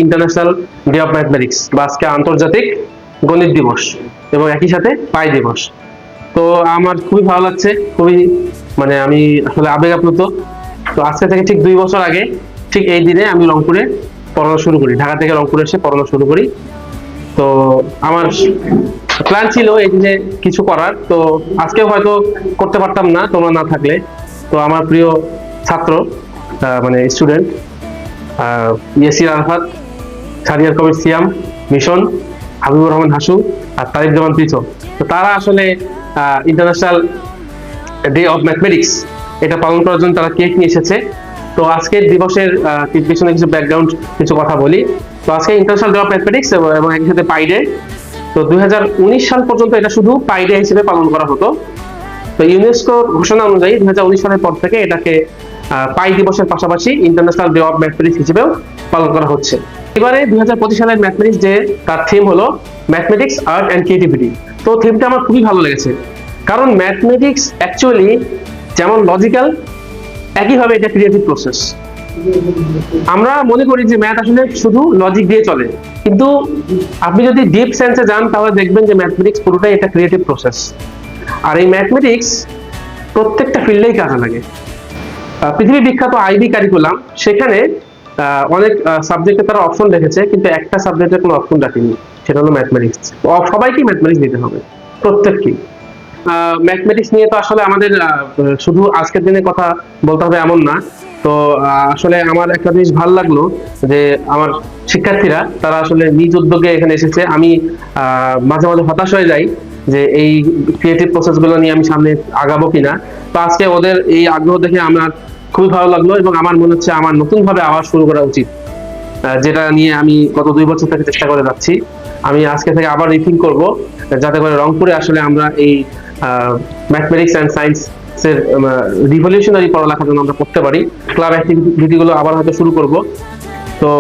International day of mathematics বা আজকে আন্তর্জাতিক গণিত দিবস এবং একই সাথে পাই দিবস। তো আমার খুবই ভালো লাগছে, খুবই মানে আমি আসলে আবেগ আপ্লুত। তো আজকে থেকে ঠিক 2 বছর আগে ঠিক এই দিনে আমি রংপুরে পড়ানো শুরু করি, ঢাকা থেকে রংপুরে এসে পড়ানো শুরু করি। তো আমার প্ল্যান ছিল এই দিনে কিছু করার, তো আজকে হয়তো করতে পারতাম না তোমরা না থাকলে। তো আমার প্রিয় ছাত্র মানে স্টুডেন্ট ইয়াসির আরাফাত, সারিয়ার কবির সিয়াম, মিশন, হাবিবুর রহমান হাসু আর তারিক জামান পৃথ, তো তারা আসলে ইন্টারন্যাশনাল ডে অফ ম্যাথমেটিক্স এটা পালন করার জন্য তারা কেক নিয়ে এসেছে। তো আজকের দিবসের পিছনে কিছু ব্যাকগ্রাউন্ড কিছু কথা বলি। তো আজকে ইন্টারন্যাশনাল ডে অফ ম্যাথমেটিক্স এবং একই সাথে পাই ডে। তো 2019 সাল পর্যন্ত এটা শুধু পাই ডে হিসেবে পালন করা হতো। তো ইউনেস্কোর ঘোষণা অনুযায়ী 2019 সালের পর থেকে এটাকে পাই দিবসের পাশাপাশি ইন্টারন্যাশনাল ডে অফ ম্যাথমেটিক্স হিসেবেও পালন করা হচ্ছে। এবারে 2025 সালের ম্যাথমেটিক্স ডে তার থিম হলো ম্যাথমেটিক্স, আর্ট অ্যান্ড ক্রিয়েটিভিটি। তো থিমটা আমার খুবই ভালো লেগেছে, কারণ ম্যাথমেটিক্স অ্যাকচুয়ালি যেমন লজিক্যাল, একইভাবে এটা ক্রিয়েটিভ প্রসেস। আমরা মনে করি যে ম্যাথ আসলে শুধু লজিক দিয়ে চলে, কিন্তু আপনি যদি ডিপ সেন্সে যান তাহলে দেখবেন যে ম্যাথমেটিক্স পুরোটাই একটা ক্রিয়েটিভ প্রসেস। আর এই ম্যাথমেটিক্স প্রত্যেকটা ফিল্ডেই কাজে লাগে। পৃথিবী বিখ্যাত আইবি কারিকুলাম, সেখানে অনেক সাবজেক্টে তারা অপশন রেখেছে, কিন্তু একটা সাবজেক্টে কোনো অপশন রাখেনি, সেটা হলো ম্যাথমেটিক্স। সবাইকেই ম্যাথমেটিক্স দিতে হবে, প্রত্যেককেই। ম্যাথমেটিক্স নিয়ে তো আসলে আমাদের শুধু আজকের দিনে কথা বলতে হবে এমন না। তো আসলে আমার একটা জিনিস ভালো লাগলো যে আমার শিক্ষার্থীরা তারা আসলে নিজ উদ্যোগে এখানে এসেছে। আমি মাঝে মাঝে হতাশ হয়ে যাই যে এই ক্রিয়েটিভ প্রসেস গুলো নিয়ে আমি সামনে আগাবো কিনা। তো আজকে ওদের এই আগ্রহ দেখে আমার খুবই ভালো লাগলো এবং আমার মনে হচ্ছে আমার নতুন ভাবে আবার শুরু করা উচিত, যেটা নিয়ে আমি গত 2 বছর থেকে চেষ্টা করে যাচ্ছি। আমি আজকে থেকে আবার রিথিঙ্ক করব, যাতে করে রংপুরে আসলে আমরা এই ম্যাথমেটিক্স অ্যান্ড সায়েন্স এর রিভলিউশনারি পড়ালেখা যেন আমরা করতে পারি। ক্লাব অ্যাক্টিভিটি গুলো আবার হয়তো শুরু করব। তো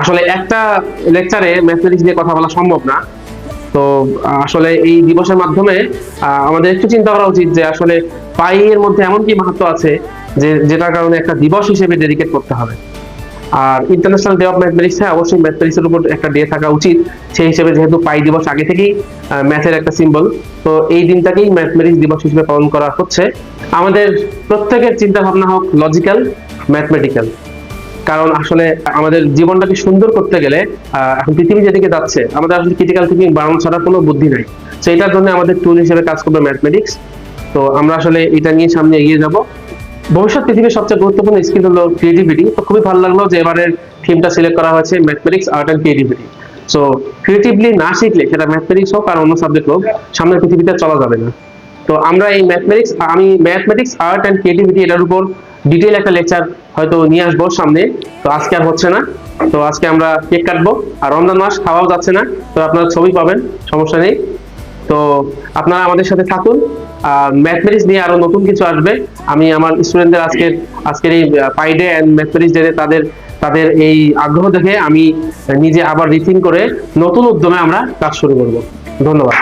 আসলে একটা লেকচারে ম্যাথমেটিক্স নিয়ে কথা বলা সম্ভব না। তো আসলে এই দিবসের মাধ্যমে আমাদের একটু চিন্তা করা উচিত যে আসলে পাই এর মধ্যে এমন কি মাহাত্ম্য আছে যে যেটার কারণে একটা দিবস হিসেবে ডেডিকেট করতে হবে। আর ইন্টারন্যাশনাল ডে অফ ম্যাথমেটিক্স, হ্যাঁ অবশ্যই ম্যাথমেটিক্স এর উপর একটা ডে থাকা উচিত। সেই হিসেবে যেহেতু পাই দিবস আগে থেকেই ম্যাথের একটা সিম্বল, তো এই দিনটাকেই ম্যাথমেটিক্স দিবস হিসেবে পালন করা হচ্ছে। আমাদের প্রত্যেকের চিন্তা ভাবনা হোক লজিক্যাল, ম্যাথমেটিক্যাল। কারণ আসলে আমাদের জীবনটাকে সুন্দর করতে গেলে এখন পৃথিবী যেদিকে যাচ্ছে, আমাদের আসলে ক্রিটিক্যাল থিঙ্কিং বাড়ানো ছাড়া কোনো বুদ্ধি নাই। তো এটার জন্য আমাদের টুল হিসেবে কাজ করবে ম্যাথমেটিক্স। তো আমরা আসলে এটা নিয়ে সামনে এগিয়ে যাব। ভবিষ্যৎ পৃথিবীর সবচেয়ে গুরুত্বপূর্ণ স্কিল হলো ক্রিয়েটিভিটি। তো খুবই ভালো লাগলো যে এবারের থিমটা সিলেক্ট করা হয়েছে mathematics, art and creativity. So creatively না শিখলে, সেটা ম্যাথমেটিক্স হোক আর অন্য সাবজেক্ট হোক, সামনের পৃথিবীতে চলা যাবে না। তো আমরা এই আমি ম্যাথমেটিক্স, আর্ট অ্যান্ড ক্রিয়েটিভিটি এটার উপর ডিটেইল একটা লেকচার হয়তো নিয়ে আসবো সামনে। তো আজকে আর হচ্ছে না। তো আজকে আমরা কেক কাটবো, আর রমজান মাস খাওয়াও যাচ্ছে না, তো আপনারা ছবি পাবেন, সমস্যা নেই। তো আপনারা আমাদের সাথে থাকুন। ম্যাথমেটিক্স নিয়ে আরো নতুন কিছু আসবে। আমি আমার স্টুডেন্টদের আজকের এই পাই ডে এন্ড ম্যাথমেটিক্স ডে তাদের এই আগ্রহ দেখে আমি নিজে আবার রিথিঙ্ক করে নতুন উদ্যমে আমরা কাজ শুরু করব। ধন্যবাদ।